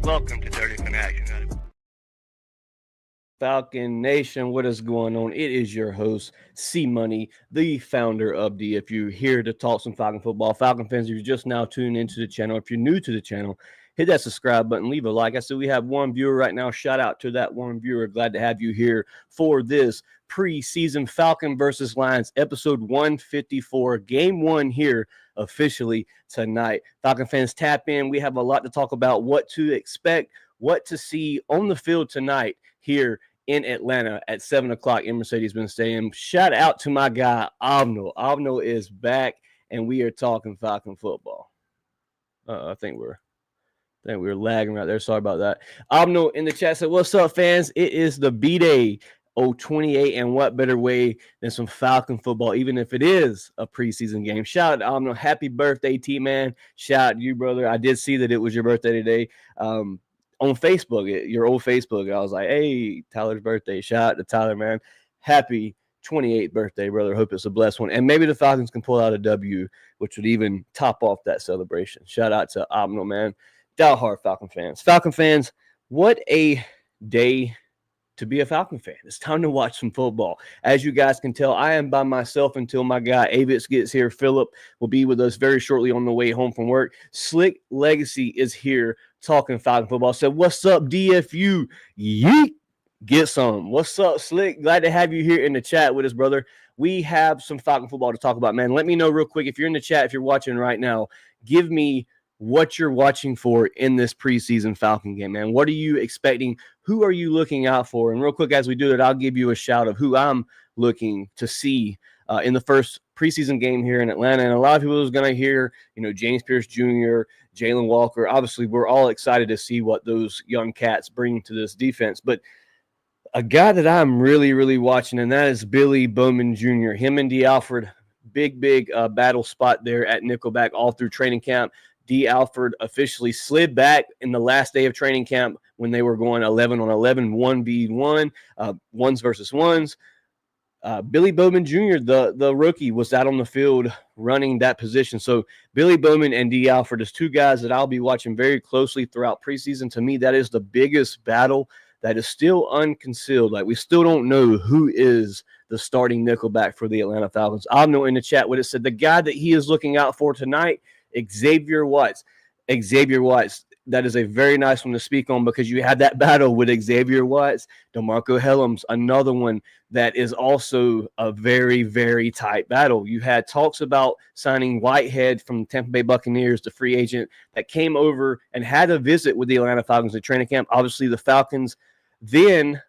Welcome to 30th in Action. Falcon Nation, what is going on? It is your host, C Money, the founder of DFU, here to talk some Falcon football. Falcon fans, if you're just now tuning into the channel, if you're new to the channel, hit that subscribe button, leave a like. I said we have one viewer right now. Shout out to that one viewer. Glad to have you here for this preseason Falcon versus Lions episode 154, game one here officially tonight. Falcon fans, tap in. We have a lot to talk about, what to expect, what to see on the field tonight here in Atlanta at 7 o'clock in Mercedes-Benz Stadium. Shout out to my guy, Avno. Avno is back, and we are talking Falcon football. I think we're lagging right there. Sorry about that. Avno in the chat said, what's up, fans? It is the B-Day 028, and what better way than some Falcon football, even if it is a preseason game. Shout out to Avno. Happy birthday, T-Man. Shout out to you, brother. I did see that it was your birthday today. On Facebook, your old Facebook, I was like, hey, Tyler's birthday. Shout out to Tyler, man. Happy 28th birthday, brother. Hope it's a blessed one. And maybe the Falcons can pull out a W, which would even top off that celebration. Shout out to Omno, man. Diehard Falcon fans. Falcon fans, what a day to be a Falcon fan. It's time to watch some football. As you guys can tell, I am by myself until my guy Avitz gets here. Philip will be with us very shortly on the way home from work. Slick Legacy is here talking Falcon football. So what's up, DFU? Yeet. Get some. What's up, Slick? Glad to have you here in the chat with us, brother. We have some Falcon football to talk about, man. Let me know real quick if you're in the chat, if you're watching right now, give me what you're watching for in this preseason Falcon game, man. What are you expecting? Who are you looking out for? And real quick, as we do that, I'll give you a shout of who I'm looking to see in the first preseason game here in Atlanta. And a lot of people is going to hear, James Pierce Jr., Jalen Walker. Obviously, we're all excited to see what those young cats bring to this defense. But a guy that I'm really, really watching, and that is Billy Bowman Jr. Him and D. Alfred, big battle spot there at nickelback all through training camp. D. Alfred officially slid back in the last day of training camp when they were going 11 on 11, 1v1, ones versus ones. Billy Bowman Jr., the rookie, was out on the field running that position. So Billy Bowman and D. Alfred is two guys that I'll be watching very closely throughout preseason. To me, that is the biggest battle that is still unconcealed. Like, we still don't know who is the starting nickelback for the Atlanta Falcons. I'll know in the chat what it said. The guy that he is looking out for tonight, Xavier Watts. Xavier Watts, that is a very nice one to speak on because you had that battle with Xavier Watts. DeMarco Hellams, another one that is also a very, very tight battle. You had talks about signing Whitehead from the Tampa Bay Buccaneers, the free agent that came over and had a visit with the Atlanta Falcons at training camp. Obviously, the Falcons then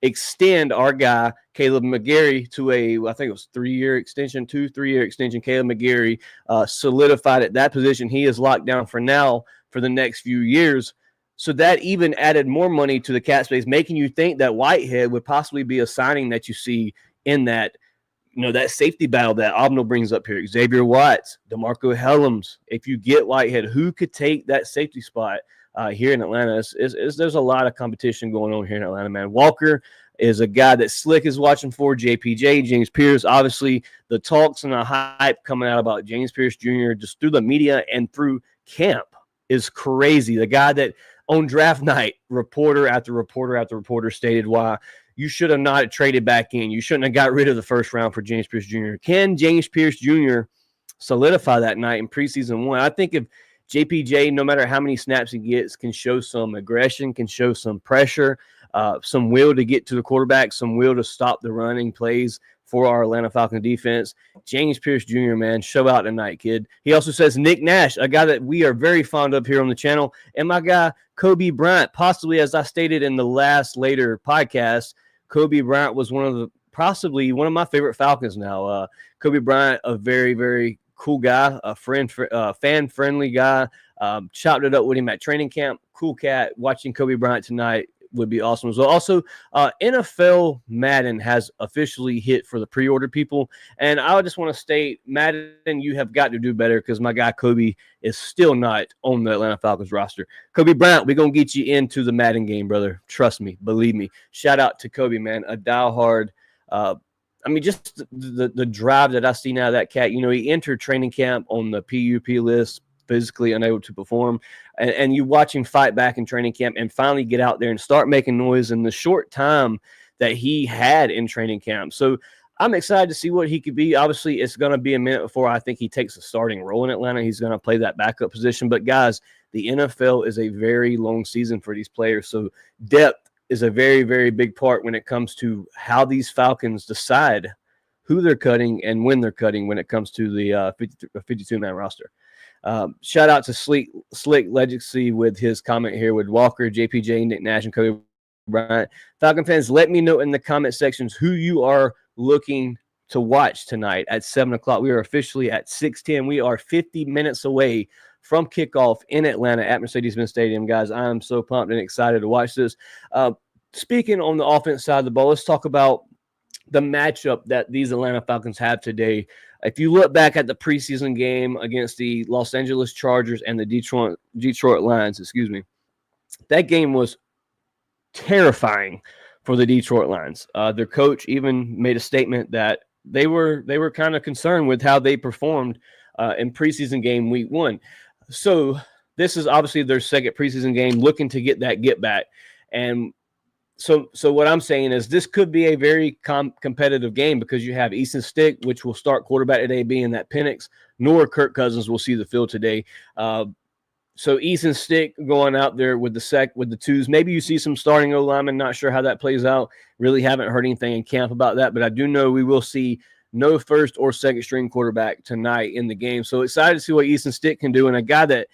extend our guy Caleb McGarry to I think it was 3-year extension, 3-year extension. Caleb McGarry solidified at that position. He is locked down for now for the next few years. So that even added more money to the cap space, making you think that Whitehead would possibly be a signing that you see in that, that safety battle that Obno brings up here. Xavier Watts, DeMarco Hellams. If you get Whitehead, who could take that safety spot here in Atlanta? There's a lot of competition going on here in Atlanta, man. Walker is a guy that Slick is watching for. JPJ, James Pierce. Obviously, the talks and the hype coming out about James Pierce Jr. just through the media and through camp is crazy. The guy that on draft night, reporter after reporter after reporter stated why you should have not traded back in. You shouldn't have got rid of the first round for James Pierce Jr. Can James Pierce Jr. solidify that night in preseason one? I think if JPJ, no matter how many snaps he gets, can show some aggression, can show some pressure, some will to get to the quarterback, some will to stop the running plays for our Atlanta Falcons defense. James Pierce Jr., man, show out tonight, kid. He also says Nick Nash, a guy that we are very fond of here on the channel, and my guy Kobe Bryant. Possibly, as I stated in the later podcast, Kobe Bryant was possibly one of my favorite Falcons now. Kobe Bryant, a very, very cool guy, a fan-friendly guy. Chopped it up with him at training camp. Cool cat. Watching Kobe Bryant tonight would be awesome as well. Also, NFL Madden has officially hit for the pre-order people. And I just want to state, Madden, you have got to do better because my guy Kobe is still not on the Atlanta Falcons roster. Kobe Bryant, we're going to get you into the Madden game, brother. Trust me. Believe me. Shout out to Kobe, man. A diehard. Just the drive that I see now of that cat. He entered training camp on the PUP list, physically unable to perform, and you watch him fight back in training camp and finally get out there and start making noise in the short time that he had in training camp. So I'm excited to see what he could be. Obviously, it's going to be a minute before I think he takes a starting role in Atlanta. He's going to play that backup position. But, guys, the NFL is a very long season for these players. So depth is a very, very big part when it comes to how these Falcons decide who they're cutting and when they're cutting when it comes to the 52-man roster. Shout out to Slick Legacy with his comment here with Walker, JPJ, Nick Nash, and Kobe Bryant. Falcon fans, let me know in the comment sections who you are looking to watch tonight at 7 o'clock. We are officially at 6:10. We are 50 minutes away from kickoff in Atlanta at Mercedes-Benz Stadium. Guys, I am so pumped and excited to watch this. Speaking on the offense side of the ball, let's talk about the matchup that these Atlanta Falcons have today. If you look back at the preseason game against the Los Angeles Chargers and the Detroit Lions, that game was terrifying for the Detroit Lions. Their coach even made a statement that they were kind of concerned with how they performed in preseason game week 1. So this is obviously their second preseason game, looking to get that get back. And so what I'm saying is this could be a very competitive game because you have Easton Stick, which will start quarterback today, being that Penix, nor Kirk Cousins will see the field today. So Easton Stick going out there with the twos. Maybe you see some starting O-linemen. Not sure how that plays out. Really haven't heard anything in camp about that, but I do know we will see no first or second string quarterback tonight in the game. So excited to see what Easton Stick can do. And a guy that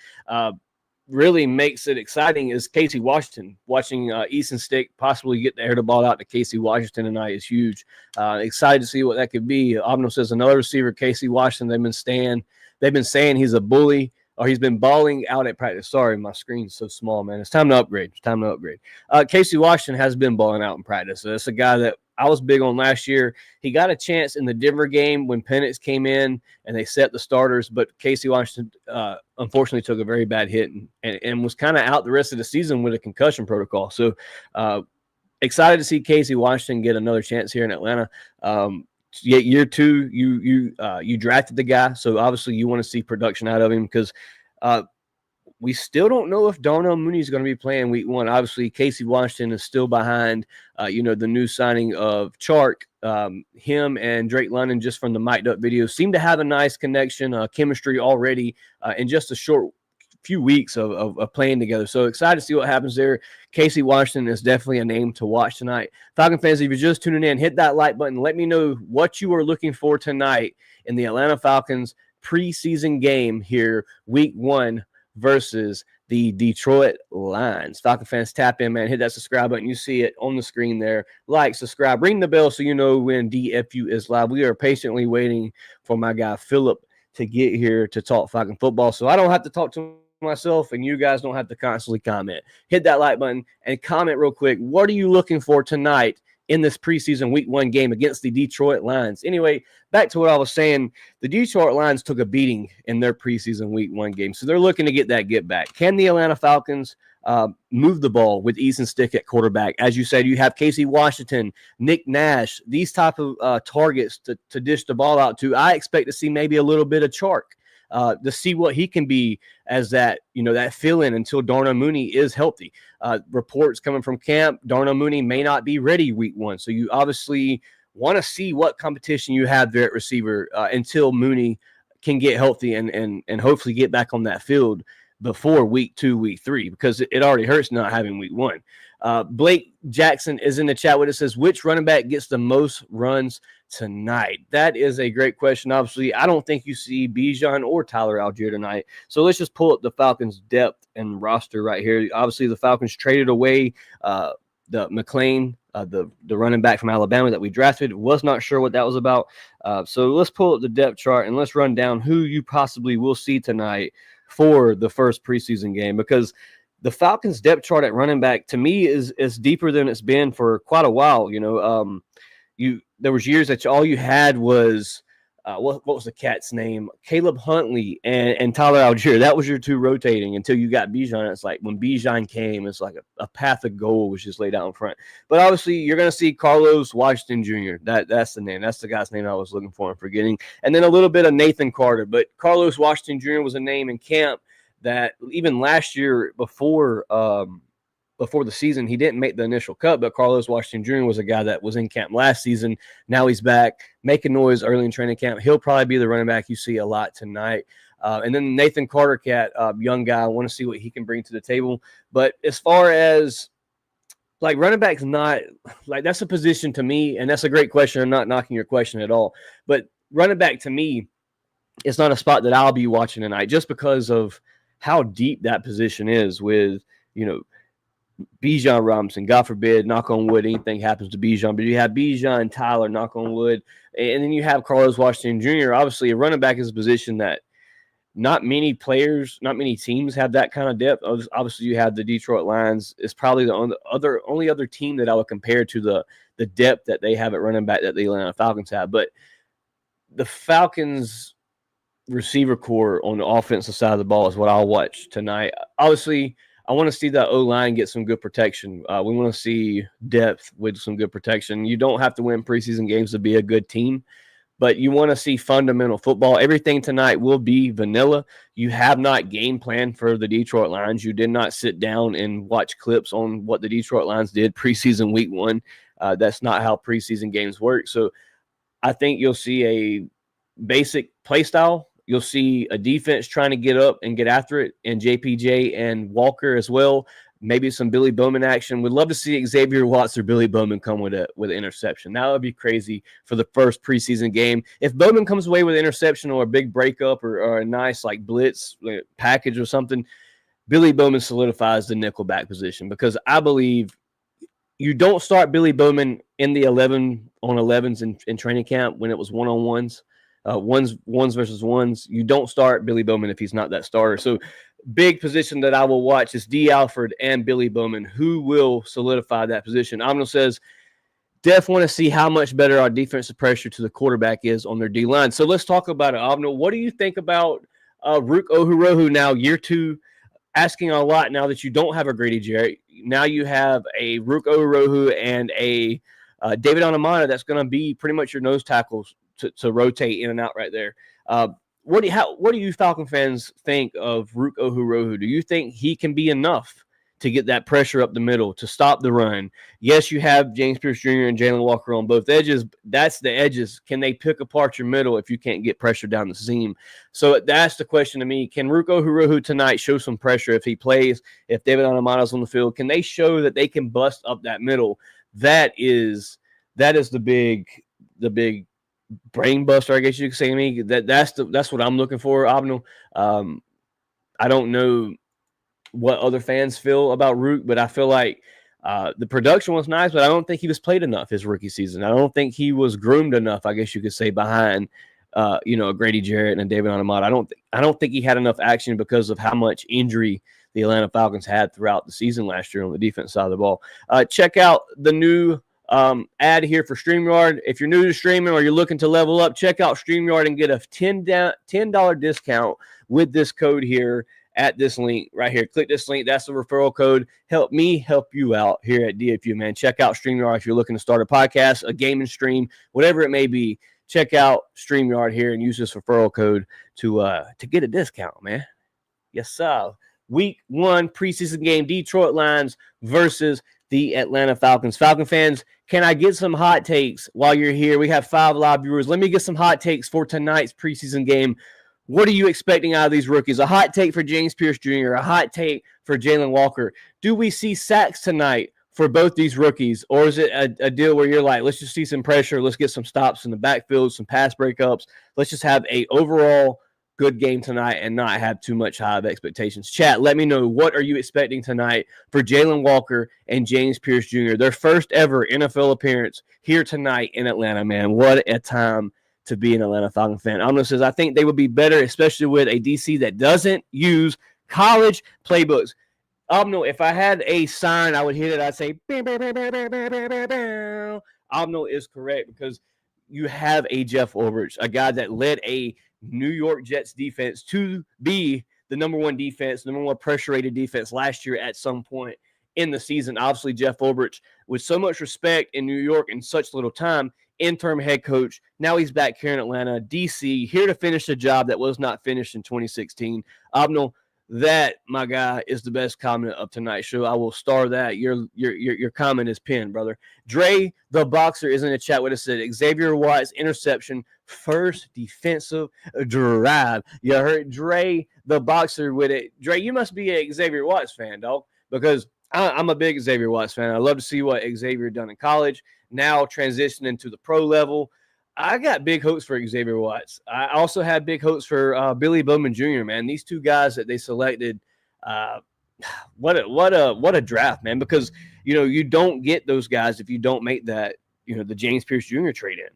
really makes it exciting is Casey Washington. Watching Easton Stick possibly get the air the ball out to Casey Washington tonight is huge. Excited to see what that could be. Abno says another receiver, Casey Washington. They've been saying he's a bully, or he's been balling out at practice. Sorry, my screen's so small, man. It's time to upgrade. Casey Washington has been balling out in practice. So it's a guy that I was big on last year. He got a chance in the Denver game when Penix came in and they set the starters, but Casey Washington unfortunately took a very bad hit and was kind of out the rest of the season with a concussion protocol. So excited to see Casey Washington get another chance here in Atlanta. Year 2, you drafted the guy, so obviously you want to see production out of him because we still don't know if Darnell Mooney is going to be playing week 1. Obviously, Casey Washington is still behind, the new signing of Chark. Him and Drake London, just from the mic'd up video, seem to have a nice connection, chemistry already in just a short few weeks of playing together. So excited to see what happens there. Casey Washington is definitely a name to watch tonight. Falcon fans, if you're just tuning in, hit that like button. Let me know what you are looking for tonight in the Atlanta Falcons preseason game here, week 1 versus the Detroit Lions. Falcon fans, tap in, man. Hit that subscribe button. You see it on the screen there. Like, subscribe, ring the bell so you know when DFU is live. We are patiently waiting for my guy Philip to get here to talk Falcon football, so I don't have to talk to myself and you guys don't have to constantly comment. Hit that like button and comment real quick. What are you looking for tonight in this preseason week 1 game against the Detroit Lions? Anyway, back to what I was saying. The Detroit Lions took a beating in their preseason week 1 game, so they're looking to get that get back. Can the Atlanta Falcons move the ball with Easton Stick at quarterback? As you said, you have Casey Washington, Nick Nash, these type of targets to dish the ball out to. I expect to see maybe a little bit of Chark to see what he can be as that fill-in until Darnell Mooney is healthy. Reports coming from camp, Darnell Mooney may not be ready week 1. So you obviously want to see what competition you have there at receiver until Mooney can get healthy and hopefully get back on that field before week 2, week 3, because it already hurts not having week 1. Blake Jackson is in the chat with us, says, which running back gets the most runs tonight? That is a great question. Obviously, I don't think you see Bijan or Tyler Algier tonight. So let's just pull up the Falcons' depth and roster right here. Obviously, the Falcons traded away the McLean, the running back from Alabama that we drafted. Was not sure what that was about. So let's pull up the depth chart and let's run down who you possibly will see tonight for the first preseason game, because the Falcons depth chart at running back to me is deeper than it's been for quite a while. There was years that all you had was what was the cat's name? Caleb Huntley and Tyler Algier. That was your two rotating until you got Bijan. It's like when Bijan came, it's like a path of gold was just laid out in front. But obviously, you're going to see Carlos Washington Jr. That's the name. That's the guy's name I was looking for and forgetting. And then a little bit of Nathan Carter. But Carlos Washington Jr. was a name in camp that even last year before the season, he didn't make the initial cut, but Carlos Washington Jr. was a guy that was in camp last season. Now he's back making noise early in training camp. He'll probably be the running back you see a lot tonight. And then Nathan Carter cat, young guy, I want to see what he can bring to the table. But as far as like running back's not like, that's a position to me, and that's a great question. I'm not knocking your question at all, but running back to me, it's not a spot that I'll be watching tonight just because of how deep that position is with, Bijan Robinson. God forbid, knock on wood, anything happens to Bijan. But you have Bijan, Tyler, knock on wood. And then you have Carlos Washington Jr. Obviously, a running back is a position that not many players, not many teams have that kind of depth. Obviously, you have the Detroit Lions. It's probably the only other team that I would compare to the depth that they have at running back that the Atlanta Falcons have. But the Falcons receiver core on the offensive side of the ball is what I'll watch tonight. Obviously, I want to see that O-line get some good protection. We want to see depth with some good protection. You don't have to win preseason games to be a good team, but you want to see fundamental football. Everything tonight will be vanilla. You have not game planned for the Detroit Lions. You did not sit down and watch clips on what the Detroit Lions did preseason week 1. That's not how preseason games work. So I think you'll see a basic play style. You'll see a defense trying to get up and get after it, and JPJ and Walker as well. Maybe some Billy Bowman action. We'd love to see Xavier Watts or Billy Bowman come with an interception. That would be crazy for the first preseason game. If Bowman comes away with an interception or a big breakup or a nice like blitz package or something, Billy Bowman solidifies the nickelback position, because I believe you don't start Billy Bowman in the 11-on-11s in training camp when it was one-on-ones. Ones versus ones. You don't start Billy Bowman if he's not that starter. So big position that I will watch is D. Alford and Billy Bowman. Who will solidify that position? Amno says, Def want to see how much better our defensive pressure to the quarterback is on their D-line. So let's talk about it. Amno, what do you think about Rook Ohurohu now, year 2, asking a lot now that you don't have a Grady Jarrett? Now you have a Rook Ohurohu and a David Onamana that's going to be pretty much your nose tackles to rotate in and out right there. What do you Falcon fans think of Rook Ohurohu? Do you think he can be enough to get that pressure up the middle to stop the run? Yes, you have James Pierce Jr. and Jalen Walker on both edges. That's the edges. Can they pick apart your middle if you can't get pressure down the seam? So that's the question to me. Can Rook Ohurohu tonight show some pressure if he plays, if David Onamana's on the field? Can they show that they can bust up that middle? That is the big brain buster, I guess you could say to me. That's what I'm looking for, Abno. I don't know what other fans feel about Rook, but I feel like the production was nice, but I don't think he was played enough his rookie season. I don't think he was groomed enough, I guess you could say, behind a Grady Jarrett and a David Onamata. I don't think he had enough action because of how much injury the Atlanta Falcons had throughout the season last year on the defense side of the ball. Check out the new ad here for StreamYard. If you're new to streaming or you're looking to level up, check out StreamYard and get a $10 discount with this code here at this link right here. Click this link. That's the referral code. Help me help you out here at DFU, man. Check out StreamYard if you're looking to start a podcast, a gaming stream, whatever it may be. Check out StreamYard here and use this referral code to get a discount, man. Yes, sir. Week 1 preseason game, Detroit Lions versus the Atlanta Falcons. Falcon fans, can I get some hot takes while you're here? We have 5 live viewers. Let me get some hot takes for tonight's preseason game. What are you expecting out of these rookies? A hot take for James Pierce Jr., a hot take for Jalen Walker. Do we see sacks tonight for both these rookies, or is it a deal where you're like, let's just see some pressure, let's get some stops in the backfield, some pass breakups, let's just have a overall good game tonight and not have too much high of expectations? Chat, let me know, what are you expecting tonight for Jalen Walker and James Pierce Jr., their first ever NFL appearance here tonight in Atlanta, man. What a time to be an Atlanta Falcons fan. Amno says, I think they would be better, especially with a DC that doesn't use college playbooks. Amno, if I had a sign, I would hit it. I'd say, Amno is correct, because you have a Jeff Ulbrich, a guy that led a New York Jets defense to be the number one defense, number one pressure-rated defense last year at some point in the season. Obviously, Jeff Ulbrich, with so much respect in New York in such little time, interim head coach. Now he's back here in Atlanta, DC, here to finish the job that was not finished in 2016. Abnel, that, my guy, is the best comment of tonight's show. I will star that. Your comment is pinned, brother. Dre, the boxer, is in the chat with us. Said Xavier Watts interception, first defensive drive. You heard Dre, the boxer, with it. Dre, you must be a Xavier Watts fan, dog, because I'm a big Xavier Watts fan. I love to see what Xavier done in college, now transitioning to the pro level. I got big hopes for Xavier Watts. I also had big hopes for Billy Bowman Jr., man. These two guys that they selected, what a draft, man, because, you don't get those guys if you don't make that, the James Pierce Jr. trade in.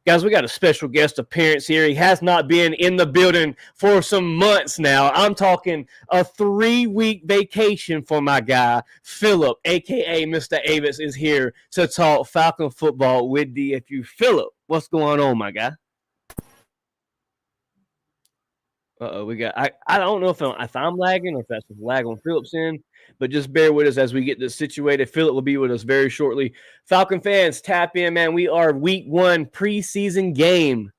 Guys, we got a special guest appearance here. He has not been in the building for some months now. I'm talking a 3-week vacation for my guy, Philip, a.k.a. Mr. Avis, is here to talk Falcon football with DFU. Philip, what's going on, my guy? We got. I don't know if I'm lagging or if that's a lag on Philip's end, but just bear with us as we get this situated. Philip will be with us very shortly. Falcon fans, tap in, man. We are week 1 preseason game.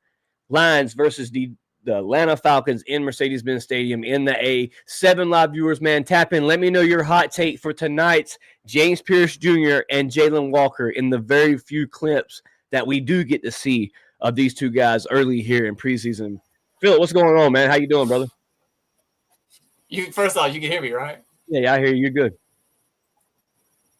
Lions versus the Atlanta Falcons in Mercedes-Benz Stadium in the A. 7 live viewers, man. Tap in. Let me know your hot take for tonight's James Pierce Jr. and Jalen Walker in the very few clips that we do get to see of these two guys early here in preseason. Philip, what's going on, man? How you doing, brother? First off, you can hear me, right? Yeah, I hear you. You're good.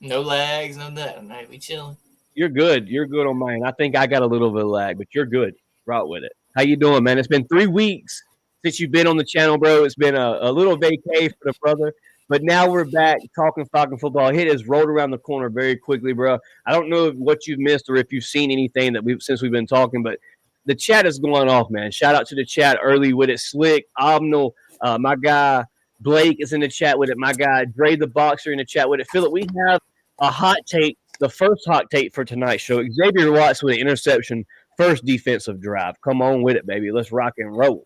No lags, no nothing. Right, we chilling. You're good. You're good on mine. I think I got a little bit of lag, but you're good. Right with it. How you doing, man? It's been 3 weeks since you've been on the channel, bro. It's been a little vacay for the brother, but now we're back talking Falcon football. Hit has rolled around the corner very quickly, bro. I don't know what you've missed or if you've seen anything since we've been talking, but the chat is going off, man. Shout out to the chat early with it. Slick, Omnal, my guy Blake is in the chat with it. My guy Dre the Boxer in the chat with it. Philip, we have a hot take, the first hot take for tonight's show. Xavier Watts with an interception, first defensive drive. Come on with it, baby. Let's rock and roll.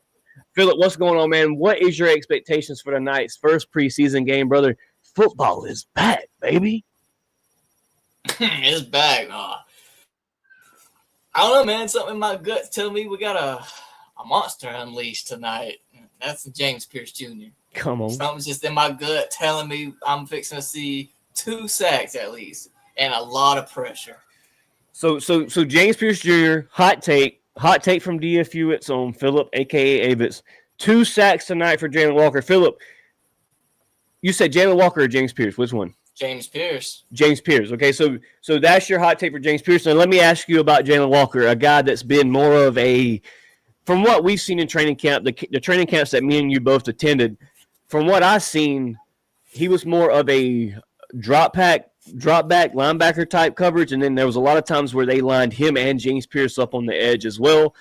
Philip, what's going on, man? What is your expectations for tonight's first preseason game, brother? Football is back, baby. It's back. I don't know, man. Something in my guts telling me we got a monster unleashed tonight. That's James Pierce Jr. Come on. Something's just in my gut telling me I'm fixing to see 2 sacks at least and a lot of pressure. So James Pierce Jr., hot take from DFU. It's on Philip, a.k.a. Avitz. 2 sacks tonight for Jalen Walker. Philip, you said Jalen Walker or James Pierce? Which one? James Pierce. James Pierce. Okay, so that's your hot take for James Pierce. And let me ask you about Jalen Walker, a guy that's been more of a, from what we've seen in training camp, the training camps that me and you both attended, from what I've seen, he was more of a drop back linebacker type coverage, and then there was a lot of times where they lined him and James Pierce up on the edge as well.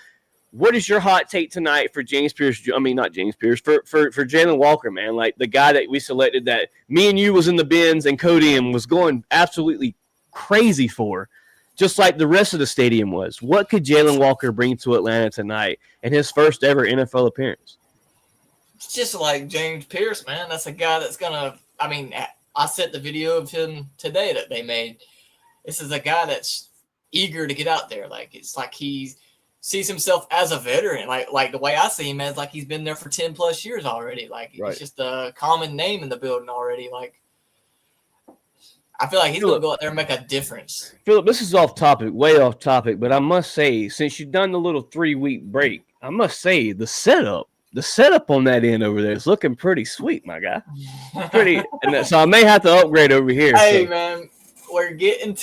What is your hot take tonight for James Pierce? I mean, not James Pierce, for Jalen Walker, man. Like the guy that we selected that me and you was in the bins and Cody and was going absolutely crazy for, just like the rest of the stadium was. What could Jalen Walker bring to Atlanta tonight in his first ever NFL appearance? It's just like James Pierce, man. That's a guy that's going to – I mean, I sent the video of him today that they made. This is a guy that's eager to get out there. Like, it's like he sees himself as a veteran. Like the way I see him as like he's been there for 10 plus years already. Like right. It's just a common name in the building already. Like I feel like he's going to go out there and make a difference. Philip, this is off topic, way off topic, but I must say, since you've done the little 3-week break, I must say the setup on that end over there is looking pretty sweet, my guy. Pretty, and so I may have to upgrade over here. Hey, man, we're getting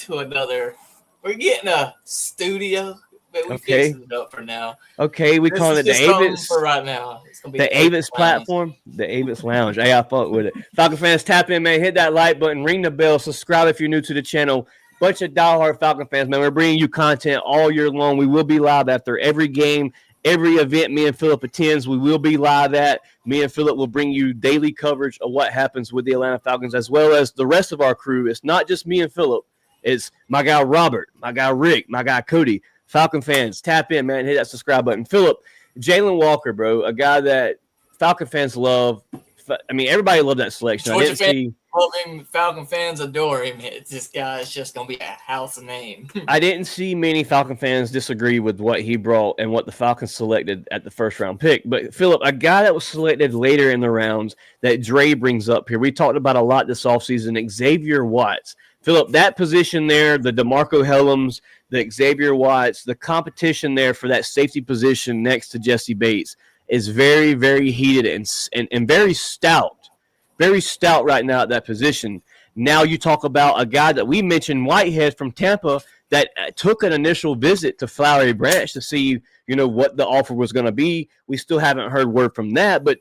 a studio, but we Okay. fixing it up for now. Okay, we This calling is it the just something Avis. for right now. It's gonna be The Avis platform, the Avis Lounge. Hey, I fuck with it. Falcon fans, tap in, man. Hit that like button, ring the bell, subscribe if you're new to the channel. Bunch of diehard Falcon fans, man. We're bringing you content all year long. We will be live after every game, every event me and Philip attends. We will be live at. Me and Philip will bring you daily coverage of what happens with the Atlanta Falcons, as well as the rest of our crew. It's not just me and Philip. It's my guy Robert, my guy Rick, my guy Cody. Falcon fans, tap in, man. Hit that subscribe button. Philip, Jalen Walker, bro, a guy that Falcon fans love. I mean, everybody loved that selection. Georgia fans love him. Falcon fans adore him. This guy is just going to be a house name. I didn't see many Falcon fans disagree with what he brought and what the Falcons selected at the first-round pick. But, Philip, a guy that was selected later in the rounds that Dre brings up here, we talked about a lot this offseason, Xavier Watts. Philip, that position there, the DeMarco Hellams, the Xavier Watts, the competition there for that safety position next to Jesse Bates is very, very heated and very stout. Very stout right now at that position. Now you talk about a guy that we mentioned, Whitehead from Tampa, that took an initial visit to Flowery Branch to see, what the offer was going to be. We still haven't heard word from that. But,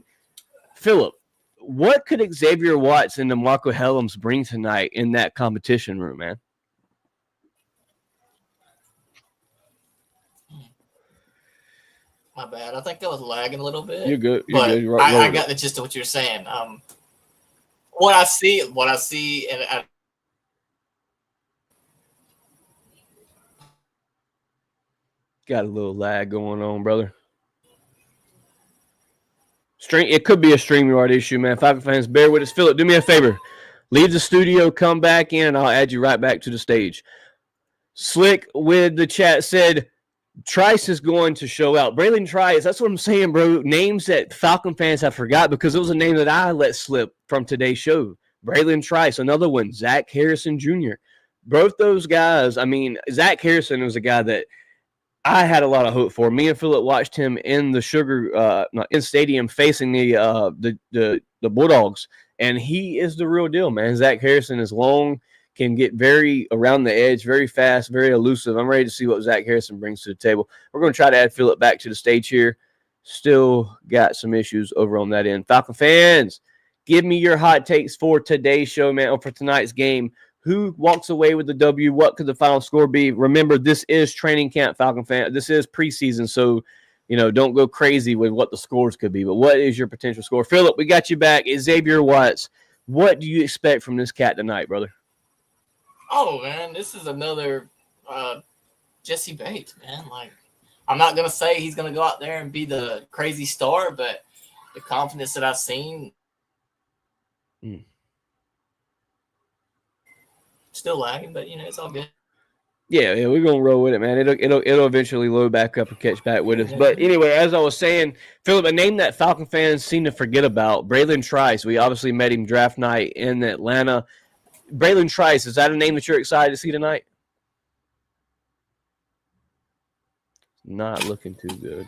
Philip, what could Xavier Watts and DeMarco Hellams bring tonight in that competition room, man? My bad. I think I was lagging a little bit. You're good. I got the gist of what you're saying. What I see, and got a little lag going on, brother. It could be a StreamYard issue, man. Falcon fans, bear with us. Philip, do me a favor. Leave the studio, come back in, and I'll add you right back to the stage. Slick with the chat said, Trice is going to show out. Braylon Trice, that's what I'm saying, bro. Names that Falcon fans have forgot because it was a name that I let slip from today's show. Braylon Trice, another one. Zach Harrison Jr. Both those guys, I mean, Zach Harrison was a guy that I had a lot of hope for. Me and Philip watched him in the in stadium facing the Bulldogs, and he is the real deal, man. Zach Harrison is long, can get very around the edge, very fast, very elusive. I'm ready to see what Zach Harrison brings to the table. We're going to try to add Philip back to the stage here. Still got some issues over on that end. Falcon fans, give me your hot takes for today's show, man, or for tonight's game. Who walks away with the W? What could the final score be? Remember, this is training camp, Falcon fan. This is preseason, so, don't go crazy with what the scores could be. But what is your potential score? Philip, we got you back. Xavier Watts, what do you expect from this cat tonight, brother? Oh, man, this is another Jesse Bates, man. Like, I'm not going to say he's going to go out there and be the crazy star, but the confidence that I've seen, still lagging, but, it's all good. Yeah, we're going to roll with it, man. It'll eventually load back up and catch back with us. But anyway, as I was saying, Philip, a name that Falcon fans seem to forget about, Braylon Trice. We obviously met him draft night in Atlanta. Braylon Trice, is that a name that you're excited to see tonight? Not looking too good.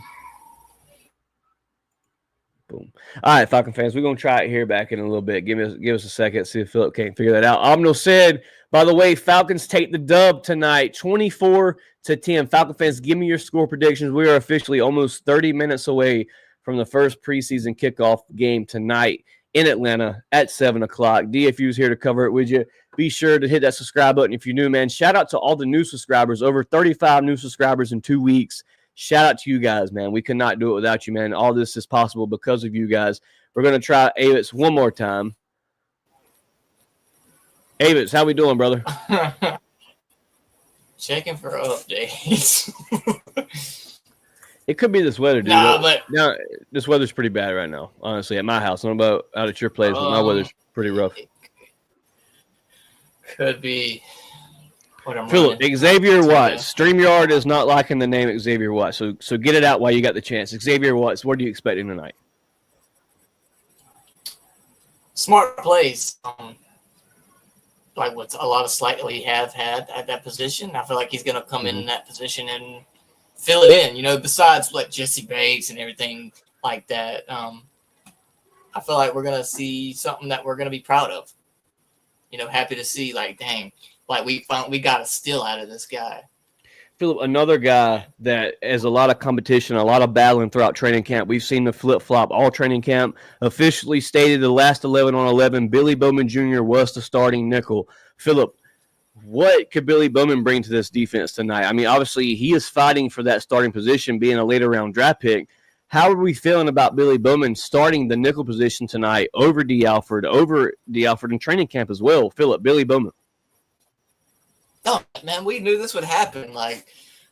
Boom. All right, Falcon fans, we're going to try it here back in a little bit. Give us a second, see if Philip can't figure that out. Omno said, by the way, Falcons take the dub tonight, 24-10. Falcon fans, give me your score predictions. We are officially almost 30 minutes away from the first preseason kickoff game tonight in Atlanta at 7 o'clock. DFU's here to cover it with you. Be sure to hit that subscribe button if you're new, man. Shout out to all the new subscribers. Over 35 new subscribers in 2 weeks. Shout out to you guys, man. We could not do it without you, man. All this is possible because of you guys. We're going to try Avitz one more time. Avitz, how we doing, brother? Checking for updates. It could be this weather, dude. Nah, this weather's pretty bad right now, honestly, at my house. I don't know about out at your place, but my weather's pretty rough. Could be what I'm Philip, running. Xavier Watts. StreamYard is not liking the name Xavier Watts, so get it out while you got the chance. Xavier Watts, what are you expecting tonight? Smart plays. Like what a lot of slightly have had at that position. I feel like he's going to come in that position and fill it in, besides like Jesse Bates and everything like that. I feel like we're going to see something that we're going to be proud of. Happy to see, like, dang, like we got a steal out of this guy. Philip, another guy that has a lot of competition, a lot of battling throughout training camp. We've seen the flip-flop all training camp. Officially stated the last 11 on 11, Billy Bowman Jr. was the starting nickel. Philip, what could Billy Bowman bring to this defense tonight? I mean, obviously, he is fighting for that starting position, being a later-round draft pick. How are we feeling about Billy Bowman starting the nickel position tonight over D. Alford in training camp as well? Philip, Billy Bowman. Oh, man, we knew this would happen. Like,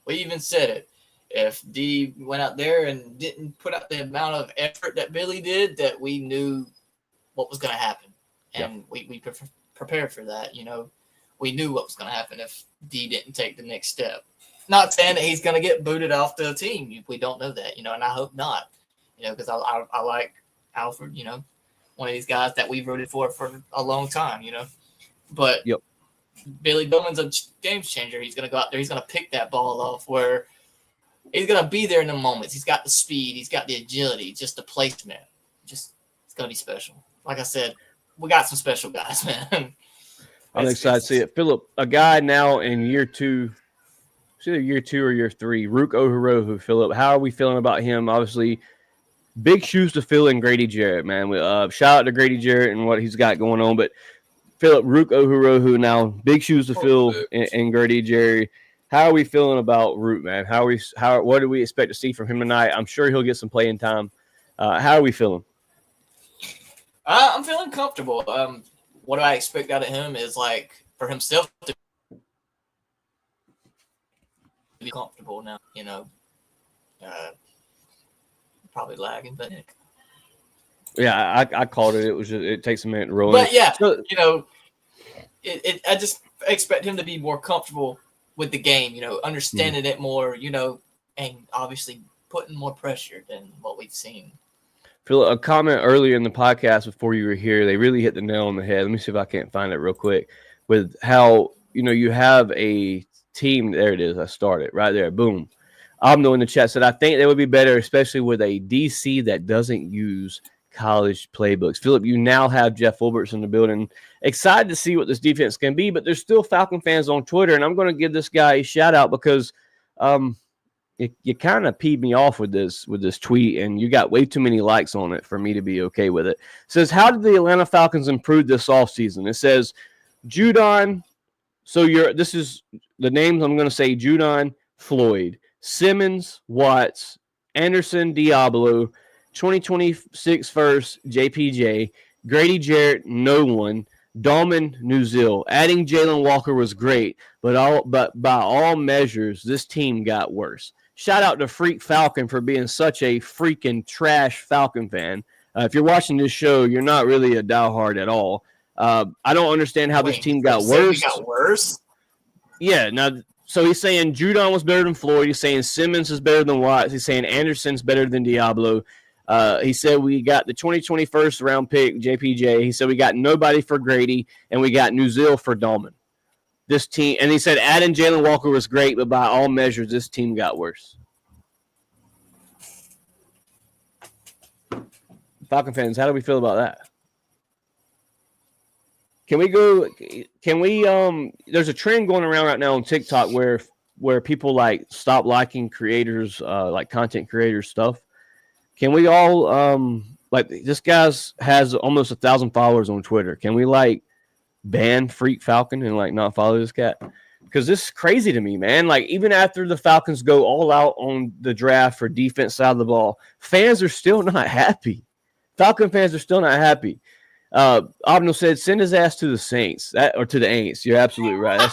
we even said it. If D went out there and didn't put out the amount of effort that Billy did, that we knew what was going to happen. And we prepared for that, you know. We knew what was going to happen if D didn't take the next step. Not saying that he's going to get booted off the team. We don't know that, you know, and I hope not. You know, because I like Alford, you know, one of these guys that we've rooted for a long time, you know. But Billy Bowman's a game changer. He's going to go out there. He's going to pick that ball off where he's going to be there in the moments. He's got the speed. He's got the agility, just the placement. It's going to be special. Like I said, we got some special guys, man. I'm excited to see it. Philip, a guy now in year 2, it's either year 2 or year 3, Rook Ohurohu. Philip, how are we feeling about him? Obviously, big shoes to fill in Grady Jarrett, man. Shout out to Grady Jarrett and what he's got going on, but Philip, Rook Ohurohu now, big shoes to fill in Grady Jarrett. How are we feeling about Rook, man? What do we expect to see from him tonight? I'm sure he'll get some playing time. How are we feeling? I'm feeling comfortable. What do I expect out of him is like for himself to be comfortable now, you know. Probably lagging, but yeah, I called it. It takes a minute to roll. But yeah, you know, I just expect him to be more comfortable with the game, you know, understanding it more, you know, and obviously putting more pressure than what we've seen. Phil, a comment earlier in the podcast before you were here, they really hit the nail on the head. Let me see if I can't find it real quick. With how, you know, you have a team. There it is. I started right there. Boom. Abno in the chat said, I think they would be better, especially with a DC that doesn't use college playbooks. Philip, you now have Jeff Fulberts in the building. Excited to see what this defense can be, but there's still Falcon fans on Twitter, and I'm going to give this guy a shout out because you kind of peed me off with this tweet, and you got way too many likes on it for me to be okay with it. It says, how did the Atlanta Falcons improve this offseason? It says, Judon, this is the names I'm going to say, Judon, Floyd, Simmons, Watts, Anderson, Diablo, 2026 first, JPJ, Grady Jarrett, no one, Dahlman, Nuzil. Adding Jalen Walker was great, but by all measures, this team got worse. Shout out to Freak Falcon for being such a freaking trash Falcon fan. If you're watching this show, you're not really a diehard at all. I don't understand how this team got worse. Got worse? Yeah, now, so he's saying Judon was better than Floyd. He's saying Simmons is better than Watts. He's saying Anderson's better than Diablo. He said we got the 2021 round pick, JPJ. He said we got nobody for Grady, and we got Nuzil for Dahlman. This team, and he said adding Jalen Walker was great, but by all measures, this team got worse. Falcon fans, how do we feel about that? There's a trend going around right now on TikTok where people like stop liking creators, like content creators stuff. Can we all, like this guy's has almost 1,000 followers on Twitter. Can we like ban Freak Falcon and like not follow this cat? Because this is crazy to me, man. Like even after the Falcons go all out on the draft for defense side of the ball, fans are still not happy. Falcon fans are still not happy. Abno said, send his ass to the Saints or to the Aints. You're absolutely right.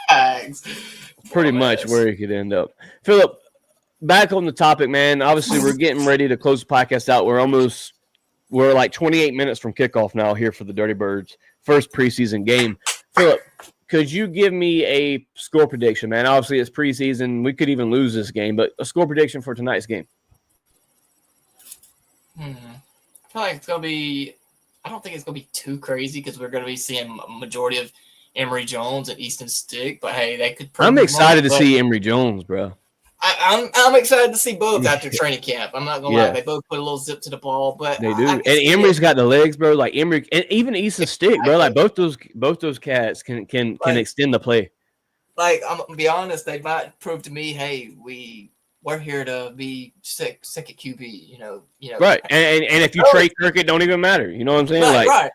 Facts. Pretty much where he could end up. Philip, back on the topic, man. Obviously, we're getting ready to close the podcast out. We're like 28 minutes from kickoff now here for the Dirty Birds' first preseason game. Philip, could you give me a score prediction, man? Obviously, it's preseason. We could even lose this game, but a score prediction for tonight's game. I feel like it's going to be – I don't think it's going to be too crazy because we're going to be seeing a majority of Emory Jones and Easton Stick. But, hey, they could – I'm excited to see Emory Jones, bro. I'm excited to see both after training camp. I'm not gonna lie, they both put a little zip to the ball, but they do. And Emery's got the legs, bro. Like Emery, and even Easton Stick, bro. Like both those cats can extend the play. Like I'm gonna be honest, they might prove to me, hey, we're here to be second QB. You know. Right, and if you trade Kirk, it don't even matter. You know what I'm saying? Right.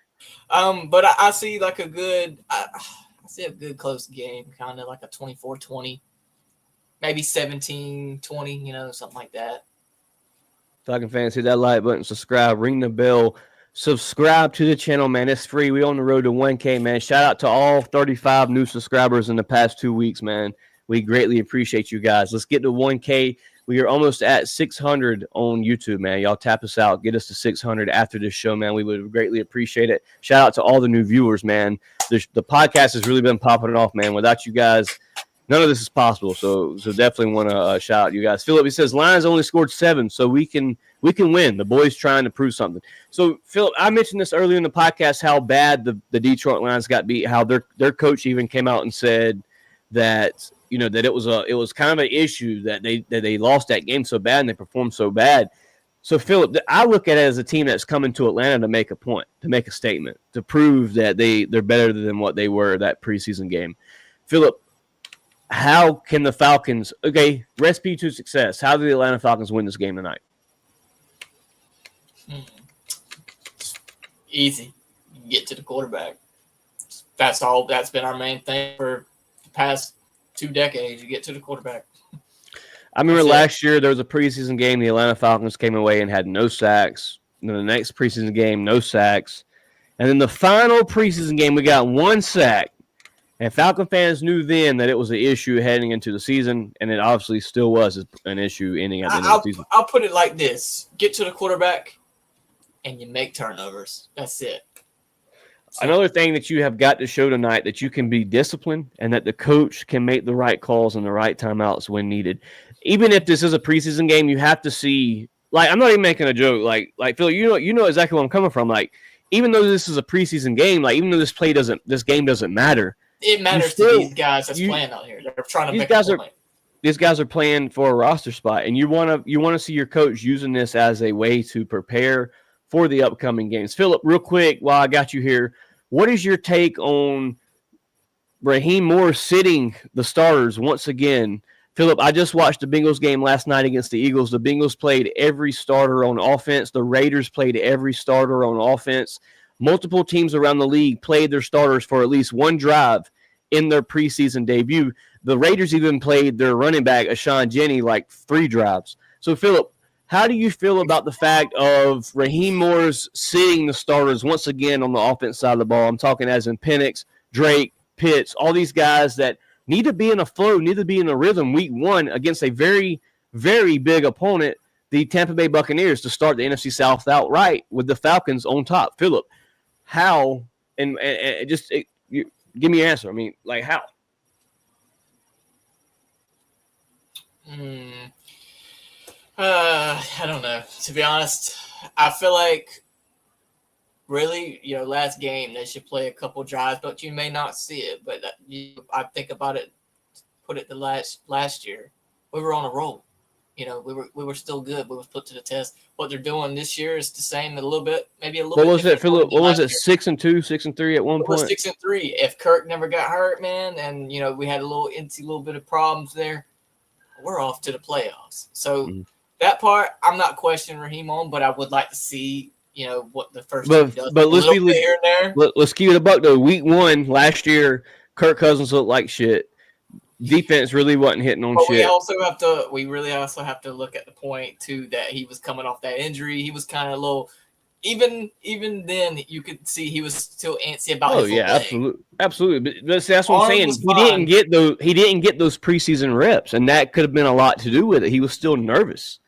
But I see like a good, I see a good close game, kind of like a 24-20. Maybe 17-20, something like that. Falcon fans, hit that like button, subscribe, ring the bell, subscribe to the channel, man. It's free. We on the road to 1K, man. Shout out to all 35 new subscribers in the past 2 weeks, man. We greatly appreciate you guys. Let's get to 1K. We are almost at 600 on YouTube, man. Y'all tap us out. Get us to 600 after this show, man. We would greatly appreciate it. Shout out to all the new viewers, man. The podcast has really been popping off, man. Without you guys, none of this is possible, so definitely want to shout out you guys. Philip, he says Lions only scored 7, so we can win. The boys trying to prove something. So Philip, I mentioned this earlier in the podcast how bad the Detroit Lions got beat. How their coach even came out and said that that it was kind of an issue that they lost that game so bad and they performed so bad. So Philip, I look at it as a team that's coming to Atlanta to make a point, to make a statement, to prove that they're better than what they were that preseason game. Philip, how can the Falcons, recipe to success, how do the Atlanta Falcons win this game tonight? Easy. You can get to the quarterback. That's all. That's been our main thing for the past 2 decades. You get to the quarterback. I remember last year there was a preseason game. The Atlanta Falcons came away and had no sacks. And then the next preseason game, no sacks. And then the final preseason game, we got 1 sack. And Falcon fans knew then that it was an issue heading into the season, and it obviously still was an issue ending at the end of the season. I'll put it like this. Get to the quarterback, and you make turnovers. That's it. So, another thing that you have got to show tonight, that you can be disciplined and that the coach can make the right calls and the right timeouts when needed. Even if this is a preseason game, you have to see – like, I'm not even making a joke. Like Phil, you know exactly where I'm coming from. Like, even though this is a preseason game, like, even though this game doesn't matter – it matters to these guys that's playing out here. They're trying to make a point. These guys are playing for a roster spot, and you want to see your coach using this as a way to prepare for the upcoming games. Philip, real quick, while I got you here, what is your take on Raheem Morris sitting the starters once again? Philip, I just watched the Bengals game last night against the Eagles. The Bengals played every starter on offense. The Raiders played every starter on offense. Multiple teams around the league played their starters for at least one drive in their preseason debut. The Raiders even played their running back, Ashawn Jenney, like 3 drives. So, Philip, how do you feel about the fact of Raheem Morris sitting the starters once again on the offense side of the ball? I'm talking as in Penix, Drake, Pitts, all these guys that need to be in a flow, need to be in a rhythm week 1 against a very, very big opponent, the Tampa Bay Buccaneers, to start the NFC South outright with the Falcons on top. Philip, how and just give me your answer. I mean, like, how? I don't know. To be honest, I feel like really, last game they should play a couple drives, but you may not see it. But I think about it. Put it to last year, we were on a roll. We were still good. We was put to the test. What they're doing this year is the same, a little bit, maybe a little. What was it, Philip? What was it? 6-2, 6-3 at one point. 6-3. If Kirk never got hurt, man, and we had a little bit of problems there, we're off to the playoffs. So that part, I'm not questioning Raheem on, but I would like to see, what the first team does. But let's be here and there. Let's keep it a buck though. Week 1 last year, Kirk Cousins looked like shit. Defense really wasn't hitting on shit. We really also have to look at the point too that he was coming off that injury. He was kind of low. Even then, you could see he was still antsy about. Oh yeah, absolutely. But that's what I'm saying. He didn't get those preseason reps, and that could have been a lot to do with it. He was still nervous.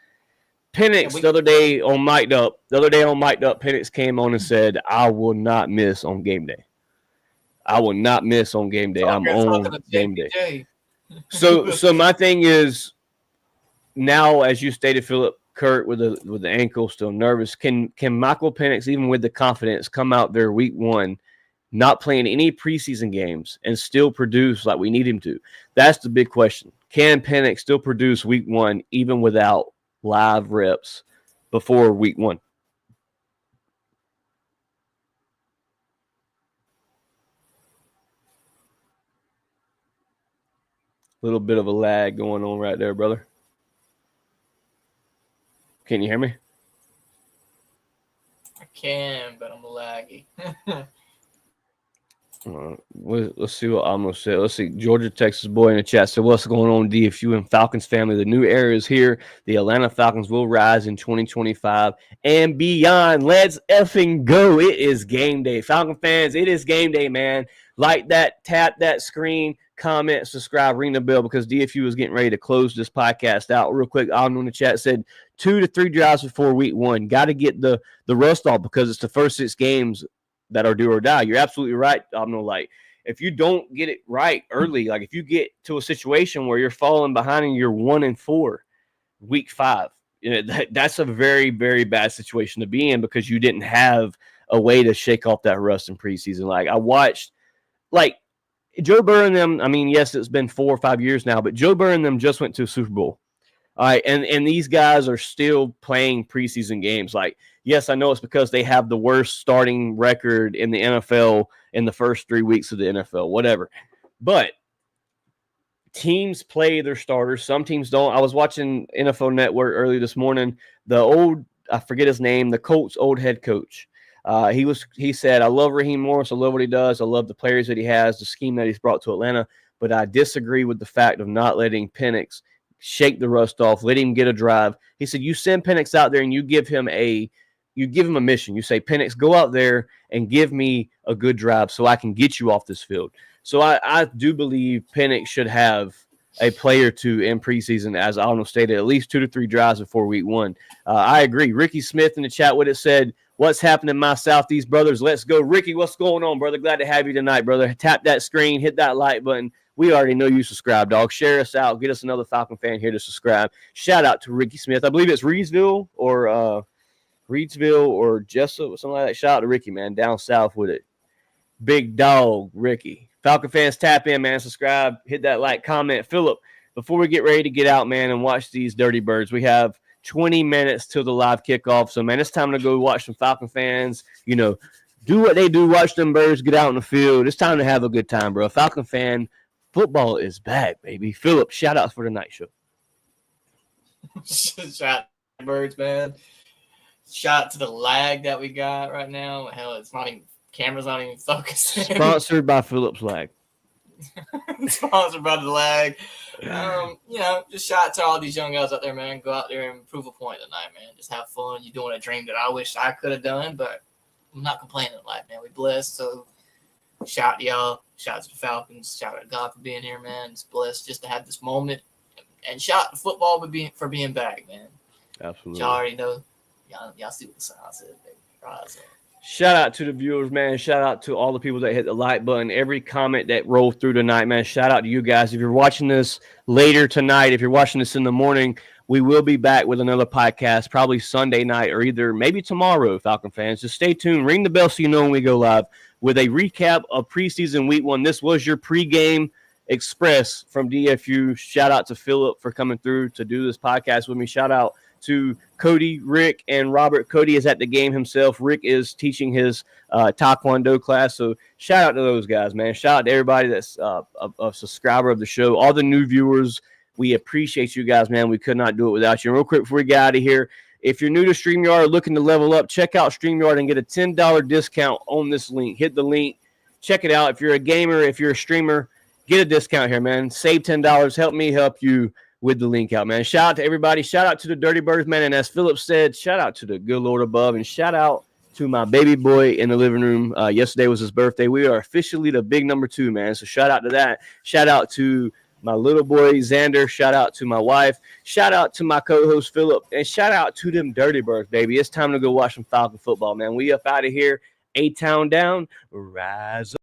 Penix the other day on Mic'd Up, Penix came on and said, "I will not miss on game day. I will not miss on game day. I'm on game day." So my thing is, now, as you stated, Philip, Kurt with the ankle still nervous. Can Michael Penix, even with the confidence, come out there week 1, not playing any preseason games and still produce like we need him to? That's the big question. Can Penix still produce week 1 even without live reps before week 1? Little bit of a lag going on right there, brother. Can you hear me? I can, but I'm laggy. Let's see what I'm going to say. Let's see. Georgia, Texas boy in the chat said, what's going on, DFU and Falcons family? The new era is here. The Atlanta Falcons will rise in 2025 and beyond. Let's effing go. It is game day. Falcon fans, it is game day, man. Like that, tap that screen, comment, subscribe, ring the bell, because DFU is getting ready to close this podcast out real quick. Alden in the chat said 2 to 3 drives before week 1. Got to get the rust off because it's the first 6 games that are do or die. You're absolutely right, Like, if you don't get it right early, like if you get to a situation where you're falling behind and you're 1-4 week 5, that's a very, very bad situation to be in because you didn't have a way to shake off that rust in preseason. Like, I watched, like, Joe Burrow and them, I mean, yes, it's been 4 or 5 years now, but Joe Burrow and them just went to a Super Bowl. All right, and these guys are still playing preseason games. Like, yes, I know it's because they have the worst starting record in the NFL in the first 3 weeks of the NFL, whatever. But teams play their starters. Some teams don't. I was watching NFL Network early this morning. I forget his name, the Colts' old head coach. He said, I love Raheem Morris. I love what he does. I love the players that he has, the scheme that he's brought to Atlanta. But I disagree with the fact of not letting Penix shake the rust off, let him get a drive. He said, you send Penix out there and you give him a mission. You say, Penix, go out there and give me a good drive so I can get you off this field. So I do believe Penix should have a play or two in preseason, as Arnold stated, at least 2 to 3 drives before week 1. I agree. Ricky Smith in the chat with it said, what's happening, my Southeast brothers? Let's go. Ricky, what's going on, brother? Glad to have you tonight, brother. Tap that screen, hit that like button. We already know you subscribe, dog. Share us out. Get us another Falcon fan here to subscribe. Shout out to Ricky Smith. I believe it's Reidsville or Jessup or something like that. Shout out to Ricky, man, down south with it. Big dog, Ricky. Falcon fans, tap in, man. Subscribe. Hit that like, comment. Philip, before we get ready to get out, man, and watch these Dirty Birds, we have 20 minutes till the live kickoff. So, man, it's time to go watch some Falcon fans, do what they do, watch them birds get out in the field. It's time to have a good time, bro. Falcon fan, football is back, baby. Philip, shout outs for the night show. Shout out to Birds, man. Shout out to the lag that we got right now. Hell, it's not even, camera's not even focusing. Sponsored by Philip's Lag. Sponsored by the lag. Just shout out to all these young guys out there, man. Go out there and prove a point tonight, man. Just have fun. You're doing a dream that I wish I could have done, but I'm not complaining in life, man. We blessed, so shout out to y'all. Shout out to the Falcons. Shout out to God for being here, man. It's blessed just to have this moment. And shout out to football for being back, man. Absolutely. Y'all already know. Y'all see what the sign says, baby. Rise up. Shout out to the viewers, man. Shout out to all the people that hit the like button. Every comment that rolled through tonight, man. Shout out to you guys. If you're watching this later tonight, if you're watching this in the morning, we will be back with another podcast probably Sunday night or either maybe tomorrow, Falcon fans. Just stay tuned. Ring the bell so you know when we go live with a recap of preseason week 1. This was your pregame express from DFU. Shout out to Philip for coming through to do this podcast with me. Shout out to Cody, Rick, and Robert. Cody is at the game himself. Rick is teaching his Taekwondo class. So shout out to those guys, man. Shout out to everybody that's a subscriber of the show. All the new viewers, we appreciate you guys, man. We could not do it without you. And real quick before we get out of here, if you're new to StreamYard looking to level up, check out StreamYard and get a $10 discount on this link. Hit the link. Check it out. If you're a gamer, if you're a streamer, get a discount here, man. Save $10. Help me help you with the link out, man. Shout out to everybody. Shout out to the Dirty Birds, man. And as Philip said, shout out to the good Lord above. And shout out to my baby boy in the living room. Yesterday was his birthday. We are officially the big number 2, man. So shout out to that. Shout out to my little boy, Xander. Shout out to my wife. Shout out to my co-host, Philip. And shout out to them Dirty Birds, baby. It's time to go watch some Falcon football, man. We up out of here. A-Town down. Rise up.